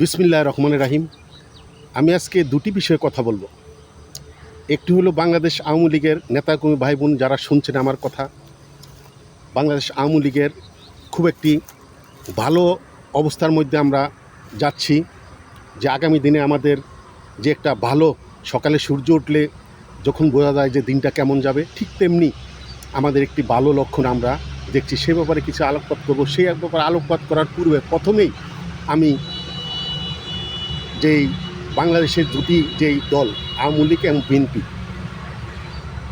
বিসমিল্লাহির রহমানির রহিম। আমি আজকে দুটি বিষয়ে কথা বলবো। একটি হলো বাংলাদেশ আওয়ামী লীগের নেতাকর্মী ভাই বোন যারা শুনছেন আমার কথা, বাংলাদেশ আওয়ামী লীগের খুব একটি ভালো অবস্থার মধ্যে আমরা যাচ্ছি, যে আগামী দিনে আমাদের যে একটা ভালো সকালে সূর্য উঠলে যখন বোঝা যায় যে দিনটা কেমন যাবে, ঠিক তেমনি আমাদের একটি ভালো লক্ষণ আমরা দেখছি। সে ব্যাপারে কিছু আলোকপাত করবো। সেই ব্যাপারে আলোকপাত করার পূর্বে প্রথমেই আমি যেই বাংলাদেশের দুটি যেই দল আওয়ামী লীগ এবং বিএনপি,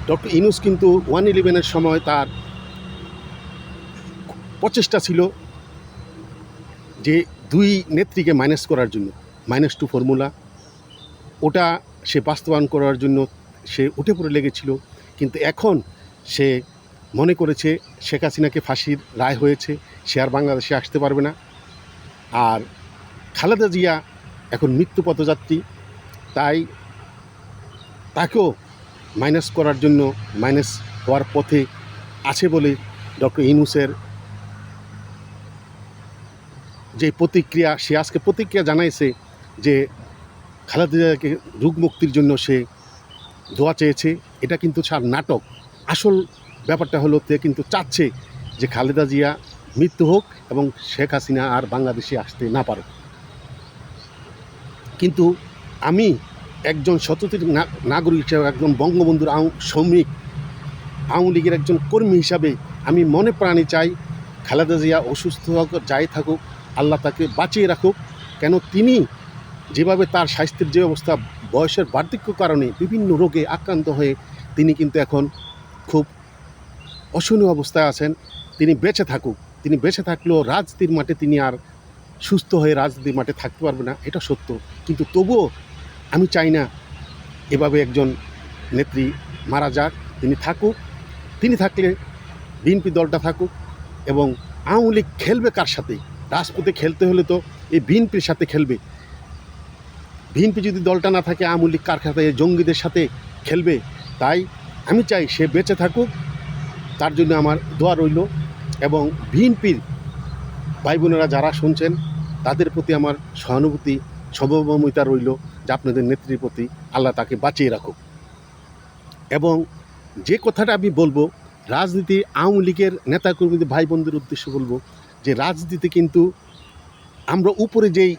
ডক্টর ইউনূস কিন্তু 111-এর সময় তার প্রচেষ্টা ছিল যে দুই নেত্রীকে মাইনাস করার জন্য, -2 ফর্মুলা, ওটা সে বাস্তবায়ন করার জন্য সে উঠে পড়ে লেগেছিল। কিন্তু এখন সে মনে করেছে শেখ হাসিনাকে ফাঁসির রায় হয়েছে, সে আর বাংলাদেশে আসতে পারবে না। আর খালেদা জিয়া এখন মৃত্যু পথযাত্রী, তাই তাকেও মাইনাস করার জন্য, মাইনাস হওয়ার পথে আছে বলে ডক্টর ইউনূসের যে প্রতিক্রিয়া, সে আজকে প্রতিক্রিয়া জানাইছে যে খালেদা জিয়াকে রোগ মুক্তির জন্য সে দোয়া চেয়েছে। এটা কিন্তু সার নাটক। আসল ব্যাপারটা হলো তে কিন্তু চাচ্ছে যে খালেদা জিয়া মৃত্যু হোক এবং শেখ হাসিনা আর বাংলাদেশে আসতে না পারে। কিন্তু আমি একজন সচেতন নাগরিক হিসাবে, একজন বঙ্গবন্ধুর শ্রমিক, আওয়ামী লীগের একজন কর্মী হিসাবে আমি মনে প্রাণে চাই খালেদা জিয়া অসুস্থ হোক, যাই থাকুক, আল্লাহ তাকে বাঁচিয়ে রাখুক। কেন তিনি যেভাবে তার স্বাস্থ্যের যে অবস্থা, বয়সের বার্ধক্য কারণে বিভিন্ন রোগে আক্রান্ত হয়ে তিনি কিন্তু এখন খুব অসহনীয় অবস্থায় আছেন। তিনি বেঁচে থাকুক। তিনি বেঁচে থাকলেও রাজনীতির মাঠে তিনি আর সুস্থ হয়ে রাজনীতির মাঠে থাকতে পারবে না, এটা সত্য। কিন্তু তবুও আমি চাই না এভাবে একজন নেত্রী মারা যাক। তিনি থাকুক। তিনি থাকলে বিএনপি দলটা থাকুক। এবং আওয়ামী লীগ খেলবে কার সাথে? রাজপথে খেলতে হলে তো এই বিএনপির সাথে খেলবে। বিএনপি যদি দলটা না থাকে, আওয়ামী লীগ কার সাথে? জঙ্গিদের সাথে খেলবে। তাই আমি চাই সে বেঁচে থাকুক, তার জন্য আমার দোয়া রইল। এবং বিএনপির ভাই বোনেরা যারা শুনছেন, তাদের প্রতি আমার সহানুভূতি, সহমর্মিতা রইল যে আপনাদের নেত্রীর প্রতি আল্লাহ তাকে বাঁচিয়ে রাখুক। এবং যে কথাটা আমি বলবো, রাজনীতি আওয়ামী লীগের নেতাকর্মীদের ভাই বোনদের উদ্দেশ্যে বলবো যে রাজনীতিতে কিন্তু আমরা উপরে যেই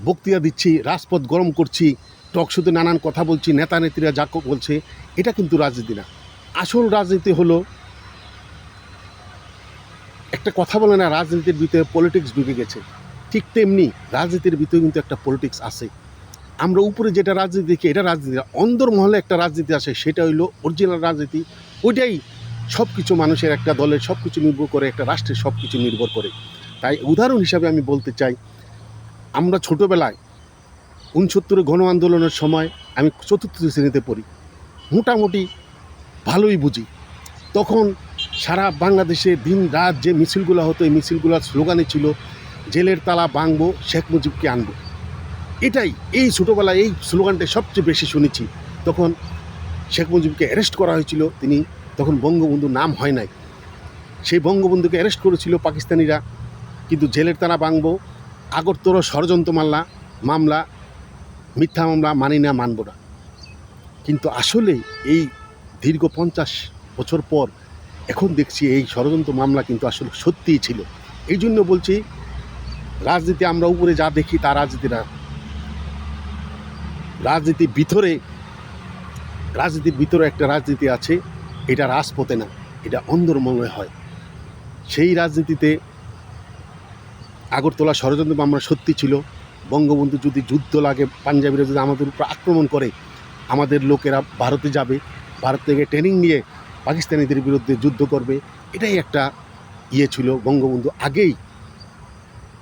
বক্তৃতা দিচ্ছি, রাজপথ গরম করছি, টকশোতে নানান কথা বলছি, নেতা নেত্রীরা যা বলছে, এটা কিন্তু রাজনীতি না। আসল রাজনীতি হলো, একটা কথা বলে না, রাজনীতির ভিতরে পলিটিক্স ঢুকে গেছে, ঠিক তেমনি রাজনীতির ভিতরে কিন্তু একটা পলিটিক্স আছে। আমরা উপরে যেটা রাজনীতি দেখি, এটা রাজনীতি। অন্দরমহলে একটা রাজনীতি আসে, সেটা হইলো অরিজিনাল রাজনীতি। ওইটাই সব কিছু, মানুষের একটা দলের সব কিছু নির্ভর করে, একটা রাষ্ট্রের সব কিছু নির্ভর করে। তাই উদাহরণ হিসাবে আমি বলতে চাই, আমরা ছোটোবেলায় 69 গণ আন্দোলনের সময়, আমি 4র্থ শ্রেণীতে পড়ি, মোটামুটি ভালোই বুঝি। তখন সারা বাংলাদেশে দিন রাত যে মিছিলগুলো হতো, এই মিছিলগুলোর স্লোগানই ছিল জেলের তালা ভাঙবো, শেখ মুজিবকে আনবো। এটাই, এই ছোটোবেলায় এই স্লোগানটা সবচেয়ে বেশি শুনেছি। তখন শেখ মুজিবকে অ্যারেস্ট করা হয়েছিল, তিনি তখন বঙ্গবন্ধু নাম হয় নাই। সেই বঙ্গবন্ধুকে অ্যারেস্ট করেছিল পাকিস্তানিরা, কিন্তু জেলের তালা ভাঙবো, আগরতলা ষড়যন্ত্র মামলা, মিথ্যা মামলা, মানি না, মানব না। কিন্তু আসলে এই দীর্ঘ 50 বছর পর এখন দেখছি এই ষড়যন্ত্র মামলা কিন্তু আসলে সত্যিই ছিল। এই জন্য বলছি, রাজনীতি আমরা উপরে যা দেখি তা রাজনীতি না। রাজনীতির ভিতরে একটা রাজনীতি আছে, এটা রাজপথে না, এটা অন্দরমহলে হয়। সেই রাজনীতিতে আগরতলা ষড়যন্ত্র মামলা সত্যি ছিল। বঙ্গবন্ধু যদি যুদ্ধ লাগে, পাঞ্জাবিরা যদি আমাদের উপর আক্রমণ করে, আমাদের লোকেরা ভারতে যাবে, ভারত থেকে ট্রেনিং নিয়ে পাকিস্তানিদের বিরুদ্ধে যুদ্ধ করবে, এটাই একটা ছিল। বঙ্গবন্ধু আগেই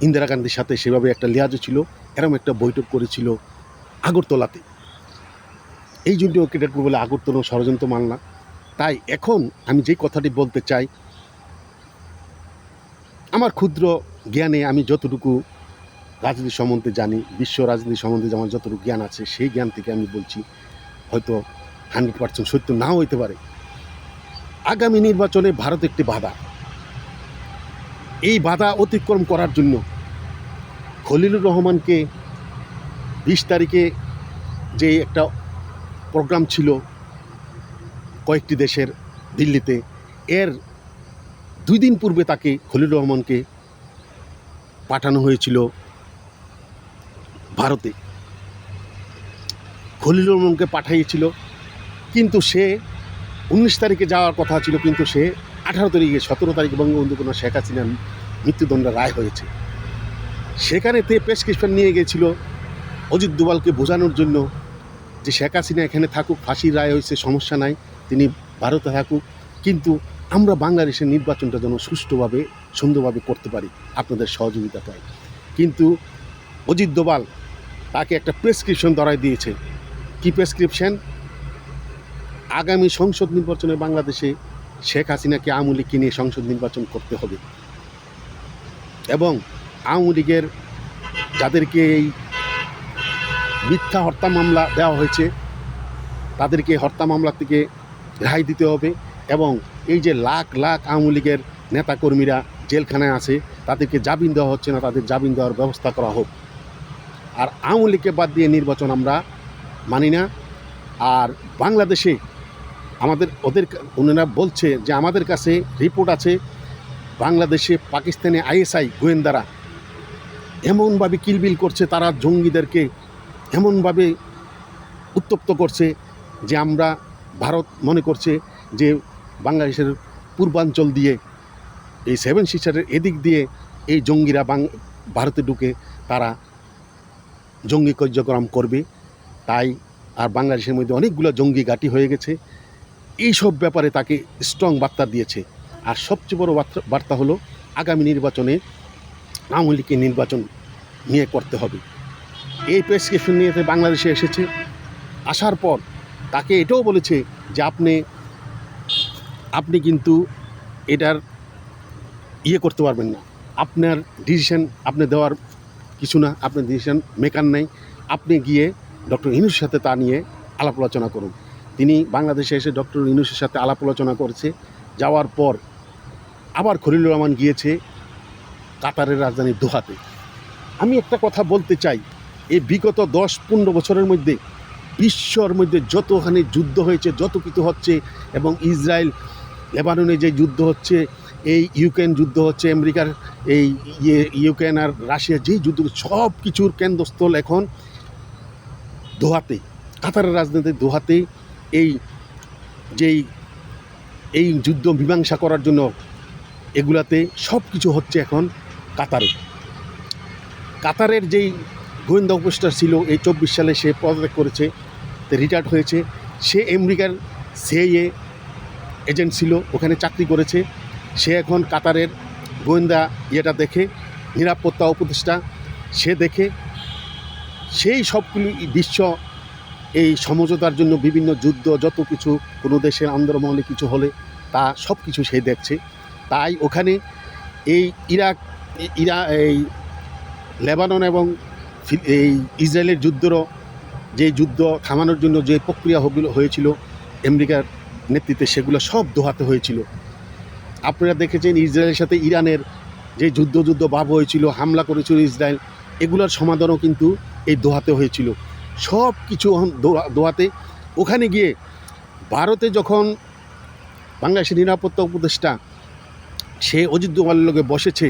ইন্দিরা গান্ধীর সাথে সেভাবে একটা লিয়াজও ছিল, এরকম একটা বৈঠক করেছিল আগরতলাতে। এই জন্য এটা বলে আগরতলা ষড়যন্ত্র মামলা। তাই এখন আমি যে কথাটি বলতে চাই, আমার ক্ষুদ্র জ্ঞানে আমি যতটুকু রাজনীতি সম্বন্ধে জানি, বিশ্ব রাজনীতি সম্বন্ধে আমার যতটুকু জ্ঞান আছে, সেই জ্ঞান থেকে আমি বলছি, হয়তো 100% সত্য নাও হইতে পারে। আগামী নির্বাচনে ভারত একটি বাধা। এই বাধা অতিক্রম করার জন্য খলিলুর রহমানকে 20 তারিখে যে একটা প্রোগ্রাম ছিল কয়েকটি দেশের দিল্লিতে, এর 2 দিন পূর্বে তাকে খলিলুর রহমানকে পাঠানো হয়েছিল ভারতে। খলিলুর রহমানকে পাঠিয়েছিল, কিন্তু সে 19 তারিখে যাওয়ার কথা ছিল, কিন্তু সে 18 তারিখে 17 তারিখে বঙ্গবন্ধু কন্যা শেখ হাসিনার মৃত্যুদণ্ডের রায় হয়েছে। সেখানে তে প্রেসক্রিপশন নিয়ে গিয়েছিল অজিত দোভালকে বোঝানোর জন্য যে শেখ হাসিনা এখানে থাকুক, ফাঁসির রায় হয়েছে, সমস্যা নাই, তিনি ভারতে থাকুক, কিন্তু আমরা বাংলাদেশের নির্বাচনটা যেন সুষ্ঠুভাবে সুন্দরভাবে করতে পারি, আপনাদের সহযোগিতা পাই। কিন্তু অজিত দোভাল তাকে একটা প্রেসক্রিপশন ধরায় দিয়েছে। কি প্রেসক্রিপশন? আগামী সংসদ নির্বাচনে বাংলাদেশে শেখ হাসিনাকে আওয়ামী লীগকে নিয়ে সংসদ নির্বাচন করতে হবে, এবং আওয়ামী লীগের যাদেরকে এই মিথ্যা হত্যা মামলা দেওয়া হয়েছে তাদেরকে হত্যা মামলা থেকে রেহাই দিতে হবে, এবং এই যে লাখ লাখ আওয়ামী লীগের নেতাকর্মীরা জেলখানায় আছে তাদেরকে জামিন দেওয়া হচ্ছে না, তাদের জামিন দেওয়ার ব্যবস্থা করা হোক। আর আওয়ামী লীগকে বাদ দিয়ে নির্বাচন আমরা মানি না। আর বাংলাদেশে ওনারা বলছে যে আমাদের কাছে রিপোর্ট আছে, বাংলাদেশে পাকিস্তানে আইএসআই গোয়েন্দারা এমনভাবে কিলবিল করছে, তারা জঙ্গিদেরকে এমনভাবে উত্তপ্ত করছে যে আমরা ভারত মনে করছে যে বাংলাদেশের পূর্বাঞ্চল দিয়ে এই 7 সিস্টারের এদিক দিয়ে এই জঙ্গিরা ভারতে ঢুকে তারা জঙ্গি কার্যক্রম করবে। তাই আর বাংলাদেশের মধ্যে অনেকগুলো জঙ্গি ঘাঁটি হয়ে গেছে। এই সব ব্যাপারে তাকে স্ট্রং বার্তা দিয়েছে। আর সবচেয়ে বড় বার্তা হলো আগামী নির্বাচনে আওয়ামী লীগকে নির্বাচন নিয়ে করতে হবে। এই প্রেসক্রিপশন নিয়ে বাংলাদেশে এসেছে। আসার পর তাকে এটাও বলেছে যে আপনি কিন্তু এটার করতে পারবেন না, আপনার ডিসিশন আপনি দেওয়ার কিছু না, আপনার ডিসিশন মেকার নাই, আপনি গিয়ে ডক্টর ইউনূসের সাথে তা নিয়ে আলাপ আলোচনা করুন। তিনি বাংলাদেশে এসে ডক্টর ইউনূসের সাথে আলাপ আলোচনা করেছে। যাওয়ার পর আবার খলিলুর রহমান গিয়েছে কাতারের রাজধানী দোহাতে। আমি একটা কথা বলতে চাই, এই বিগত 10-15 বছরের মধ্যে বিশ্বর মধ্যে যতখানি যুদ্ধ হয়েছে, যত কিছু হচ্ছে, এবং ইসরায়েল লেবাননে যে যুদ্ধ হচ্ছে, এই ইউক্রেন যুদ্ধ হচ্ছে, আমেরিকার এই ইউক্রেন আর রাশিয়ার যেই যুদ্ধ, সব কিছুর কেন্দ্রস্থল এখন দোহাতে, কাতারের রাজধানী দোহাতে। এই যুদ্ধ মীমাংসা করার জন্য এগুলাতে সব কিছু হচ্ছে এখন কাতারে। কাতারের যেই গোয়েন্দা উপদেষ্টা ছিল, এই 24 সালে সে পদত্যাগ করেছে, রিটায়ার্ড হয়েছে। সে আমেরিকার সিআইএ এজেন্ট ছিল, ওখানে চাকরি করেছে। সে এখন কাতারের গোয়েন্দা দেখে, নিরাপত্তা উপদেষ্টা সে দেখে, সেই সবগুলি বিশ্ব এই সমঝোতার জন্য বিভিন্ন যুদ্ধ যত কিছু, কোনো দেশের আন্দোলনে কিছু হলে তা সব কিছু সে দেখছে। তাই ওখানে এই এই লেবানন এবং এই ইসরায়েলের যুদ্ধেরও যে যুদ্ধ থামানোর জন্য যে প্রক্রিয়া হয়েছিল আমেরিকার নেতৃত্বে, সেগুলো সব দোহাতে হয়েছিল। আপনারা দেখেছেন ইসরায়েলের সাথে ইরানের যে যুদ্ধ ভাব হয়েছিল, হামলা করেছিল ইসরায়েল, এগুলোর সমাধানও কিন্তু এই দোহাতে হয়েছিল। সব কিছু দোহাতে। ওখানে গিয়ে ভারতে যখন বাংলাদেশের নিরাপত্তা উপদেষ্টা সে অজিত দোভালের লগে বসেছে,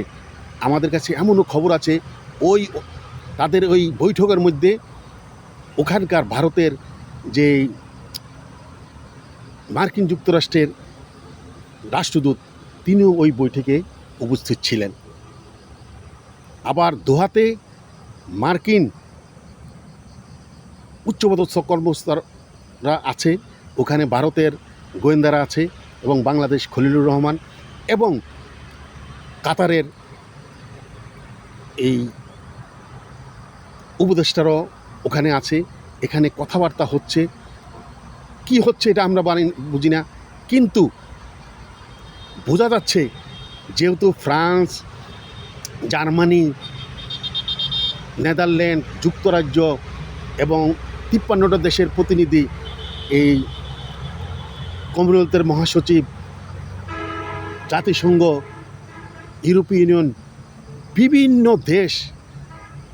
আমাদের কাছে এমনও খবর আছে তাদের ওই বৈঠকের মধ্যে ওখানকার ভারতের যে মার্কিন যুক্তরাষ্ট্রের রাষ্ট্রদূত তিনিও ওই বৈঠকে উপস্থিত ছিলেন। আবার দোহাতে মার্কিন উচ্চপদস্থ কর্মকর্তারা আছে, ওখানে ভারতের গোয়েন্দারা আছে, এবং বাংলাদেশ খলিলুর রহমান এবং কাতারের এই উপদেষ্টারাও ওখানে আছে। এখানে কথাবার্তা হচ্ছে, কি হচ্ছে এটা আমরা বুঝি না, কিন্তু বোঝা যাচ্ছে যেহেতু ফ্রান্স, জার্মানি, নেদারল্যান্ড, যুক্তরাজ্য এবং 53টা দেশের প্রতিনিধি, এই কমনওয়েলথের মহাসচিব, জাতিসংঘ, ইউরোপীয় ইউনিয়ন, বিভিন্ন দেশ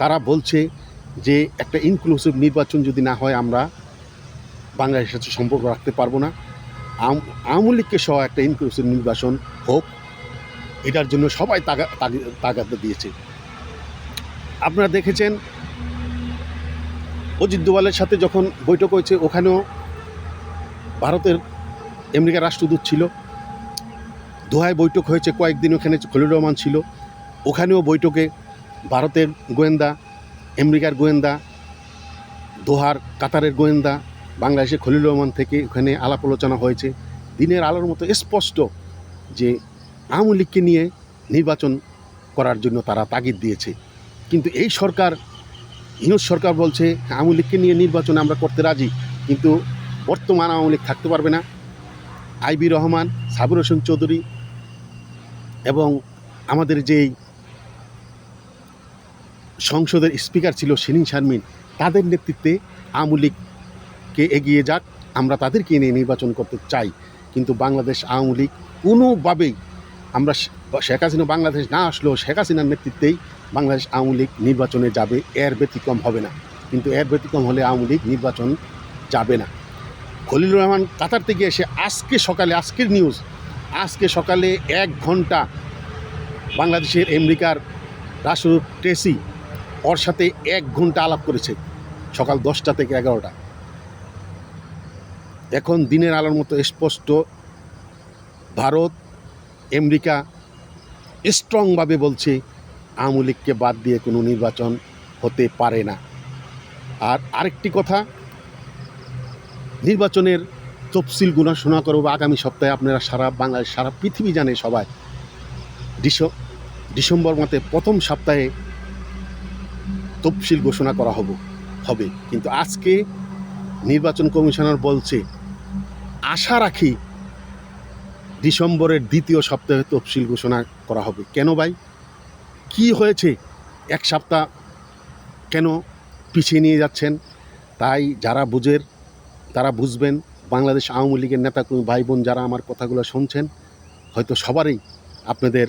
তারা বলছে যে একটা ইনক্লুসিভ নির্বাচন যদি না হয় আমরা বাংলাদেশের সাথে সম্পর্ক রাখতে পারবো না। আওয়ামী লীগকে সহ একটা ইনক্লুসিভ নির্বাচন হোক, এটার জন্য সবাই তাগাদা দিয়েছে। আপনারা দেখেছেন অজিত দোভালের সাথে যখন বৈঠক হয়েছে, ওখানেও ভারতের আমেরিকার রাষ্ট্রদূত ছিল। দোহায় বৈঠক হয়েছে কয়েকদিন, ওখানে খলিলুর রহমান ছিল। ওখানেও বৈঠকে ভারতের গোয়েন্দা, আমেরিকার গোয়েন্দা, দোহার কাতারের গোয়েন্দা, বাংলাদেশের খলিলুর রহমান থেকে ওখানে আলাপ আলোচনা হয়েছে। দিনের আলোর মতো স্পষ্ট যে আওয়ামী লীগকে নিয়ে নির্বাচন করার জন্য তারা তাগিদ দিয়েছে। কিন্তু এই সরকার, ইউনূস সরকার বলছে আওয়ামী লীগকে নিয়ে নির্বাচন আমরা করতে রাজি, কিন্তু বর্তমান আওয়ামী লীগ থাকতে পারবে না। আইবি রহমান, সাবির হোসেন চৌধুরী এবং আমাদের যেই সংসদের স্পিকার ছিল শিরিন শারমিন, তাদের নেতৃত্বে আওয়ামী লীগকে এগিয়ে যাক, আমরা তাদেরকে নিয়ে নির্বাচন করতে চাই। কিন্তু বাংলাদেশ আওয়ামী লীগ কোনোভাবেই, আমরা শেখ হাসিনা বাংলাদেশ না আসলেও শেখ হাসিনার নেতৃত্বেই বাংলাদেশ আওয়ামী লীগ নির্বাচনে যাবে, এর ব্যতিক্রম হবে না। কিন্তু এর ব্যতিক্রম হলে আওয়ামী লীগ নির্বাচন যাবে না। খলিলুর রহমান কাতার থেকে এসে আজকের নিউজ, আজকে সকালে 1 ঘন্টা বাংলাদেশের আমেরিকার রাষ্ট্রদূত ট্রেসি ওর সাথে 1 ঘন্টা আলাপ করেছে, সকাল 10টা থেকে 11টা। এখন দিনের আলোর মতো স্পষ্ট ভারত, আমেরিকা স্ট্রংভাবে বলছে আওয়ামী লীগকে বাদ দিয়ে কোনো নির্বাচন হতে পারে না। আর আরেকটি কথা, নির্বাচনের তফসিল ঘোষণা করব আগামী সপ্তাহে। আপনারা সারা বাংলাদেশ, সারা পৃথিবী জানে সবাই, ডিসেম্বর মাসে প্রথম সপ্তাহে তফসিল ঘোষণা করা হবে। কিন্তু আজকে নির্বাচন কমিশনার বলছে আশা রাখি ডিসেম্বরের দ্বিতীয় সপ্তাহে তফসিল ঘোষণা করা হবে। কেন ভাই, কি হয়েছে? 1 সপ্তাহ কেন পিছিয়ে নিয়ে যাচ্ছেন? তাই যারা বুঝের তারা বুঝবেন। বাংলাদেশ আওয়ামী লীগের নেতাকর্মী ভাই বোন যারা আমার কথাগুলো শুনছেন, হয়তো সবারই আপনাদের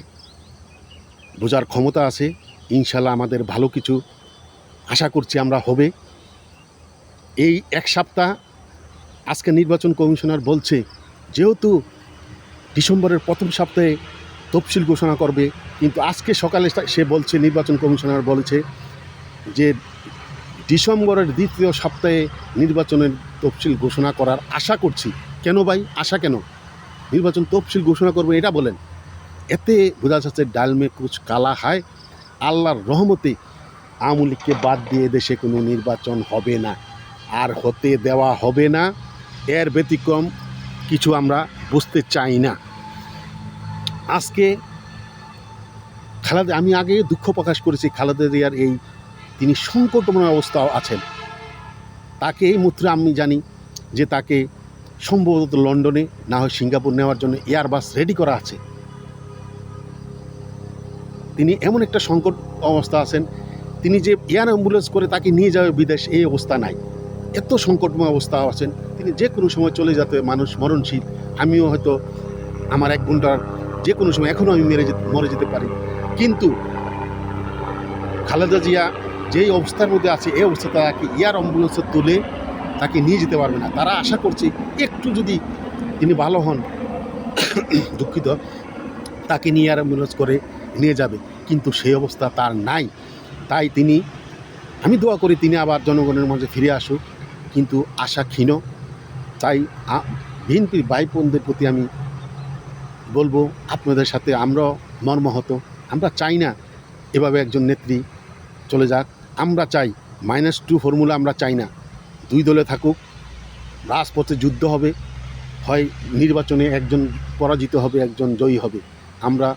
বোঝার ক্ষমতা আছে। ইনশাল্লাহ আমাদের ভালো কিছু আশা করছি আমরা হবে। এই 1 সপ্তাহ আজকে নির্বাচন কমিশনার বলছে যেহেতু ডিসেম্বরের প্রথম সপ্তাহে তফসিল ঘোষণা করবে, কিন্তু আজকে সকালে সে বলছে, নির্বাচন কমিশনার বলেছে যে ডিসেম্বরের দ্বিতীয় সপ্তাহে নির্বাচনের তফসিল ঘোষণা করার আশা করছি। কেন ভাই, আশা কেন? নির্বাচন তফসিল ঘোষণা করবে এটা বলেন। এতে বোঝা যাচ্ছে ডাল মে কুচ কালা হায়। আল্লাহর রহমতে আওয়ামী লীগকে বাদ দিয়ে দেশে কোনো নির্বাচন হবে না, আর হতে দেওয়া হবে না। এর ব্যতিক্রম কিছু আমরা বুঝতে চাই না। আজকে আমি আগে দুঃখ প্রকাশ করেছি খালেদা জিয়ার তিনি সংকটময় অবস্থাও আছেন। তাকে এই মুহূর্তে আমি জানি যে তাকে সম্ভবত লন্ডনে না হয় সিঙ্গাপুর নেওয়ার জন্য এয়ারবাস রেডি করা আছে। তিনি এমন একটা সংকট অবস্থা আছেন, তিনি যে এয়ার অ্যাম্বুলেন্স করে তাকে নিয়ে যাবে বিদেশ, এই অবস্থা নাই। এত সংকটময় অবস্থা আছেন, তিনি যে কোনো সময় চলে যেতে, মানুষ মরণশীল। আমিও হয়তো আমার 1 ঘন্টার যে কোনো সময় এখনও আমি মরে যেতে পারি। কিন্তু খালেদা জিয়া যেই অবস্থার মধ্যে আছে, এই অবস্থা তাকে এয়ার অ্যাম্বুলেন্সে তুলে তাকে নিয়ে যেতে পারবে না। তারা আশা করছে একটু যদি তিনি ভালো হন, দুঃখিত, তাকে নিয়ে এয়ার অ্যাম্বুলেন্স করে নিয়ে যাবে, কিন্তু সেই অবস্থা তার নাই। তাই আমি দোয়া করি তিনি আবার জনগণের মাঝে ফিরে আসুক, কিন্তু আশা ক্ষীণ। তাই বিএনপির ভাই বোনদের প্রতি আমি বলবো, আপনাদের সাথে আমরাও মর্মাহত। আমরা চাই না এভাবে একজন নেত্রী চলে যাক। আমরা চাই -2 ফর্মুলা, আমরা চাই না। 2 দলে থাকুক, রাজপথে যুদ্ধ হবে, হয় নির্বাচনে একজন পরাজিত হবে, একজন জয়ী হবে। আমরা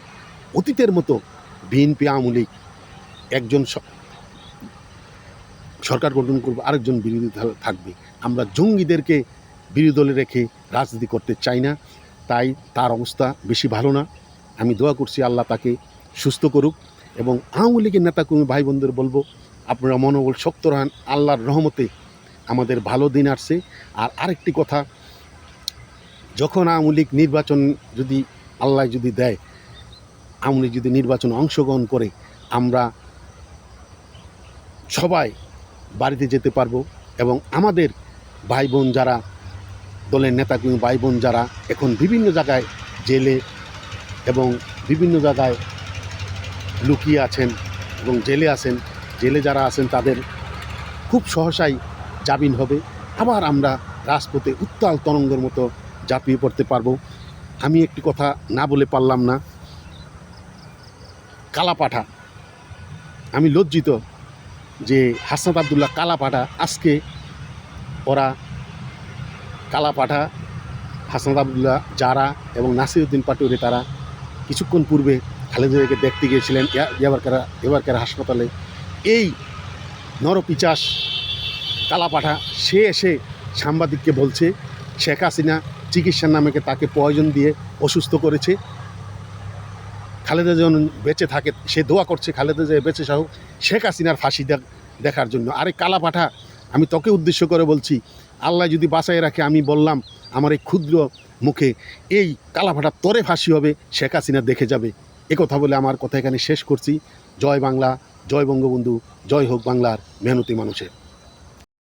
অতীতের মতো বিএনপি আওয়ামী লীগ একজন সরকার গঠন করবে, আরেকজন বিরোধী থাকবে। আমরা জঙ্গিদেরকে বিরোধী দলে রেখে রাজনীতি করতে চাই না। তাই তার অবস্থা বেশি ভালো না। আমি দোয়া করছি আল্লাহ তাকে সুস্থ করুক। এবং আওয়ামী লীগের নেতাকর্মী ভাই বোনদের বলবো, আপনারা মনোবল শক্ত রাখেন, আল্লাহর রহমতে আমাদের ভালো দিন আসছে। আর আরেকটি কথা, যখন আওয়ামী লীগ নির্বাচন যদি আল্লাহ যদি দেয়, আওয়ামী লীগ যদি নির্বাচনে অংশগ্রহণ করে, আমরা সবাই বাড়িতে যেতে পারবো এবং আমাদের ভাই বোন যারা দলের নেতাকর্মী ভাই বোন যারা এখন বিভিন্ন জায়গায় জেলে এবং বিভিন্ন জায়গায় লুকিয়ে আছেন এবং জেলে আছেন, জেলে যারা আছেন তাদের খুব সহসাই জামিন হবে, আবার আমরা রাজপথে উত্তাল তরঙ্গের মতো ঝাঁপিয়ে পড়তে পারবো। আমি একটি কথা না বলে পারলাম না, কালাপাঠা, আমি লজ্জিত যে হাসনাত আবদুল্লাহ কালাপাঠা, আজকে ওরা কালাপাঠা হাসনাত আবদুল্লাহ যারা এবং নাসিরউদ্দিন পাটোয়ারি তারা কিছুক্ষণ পূর্বে খালেদা জিয়াকে দেখতে গিয়েছিলেন এবারকার হাসপাতালে। এই নরপিচাস কালাপাঠা সে এসে সাংবাদিককে বলছে শেখ হাসিনা চিকিৎসার নামে তাকে পয়জন দিয়ে অসুস্থ করেছে, খালেদা যেন বেঁচে থাকে সে দোয়া করছে খালেদা জিয়া বেঁচে হোক, শেখ হাসিনার ফাঁসি দেখার জন্য। আরে কালাপাঠা, আমি তোকে উদ্দেশ্য করে বলছি, আল্লাহ যদি বাঁচায় রাখে, আমি বললাম আমার এই ক্ষুদ্র মুখে, এই কালাপাঠা তোরে ফাঁসি হবে, শেখ হাসিনা দেখে যাবে। কথা বলে আমার কথা এখানে শেষ করছি। জয় বাংলা, জয় বঙ্গবন্ধু, জয় হোক বাংলার মেহনতি মানুষের।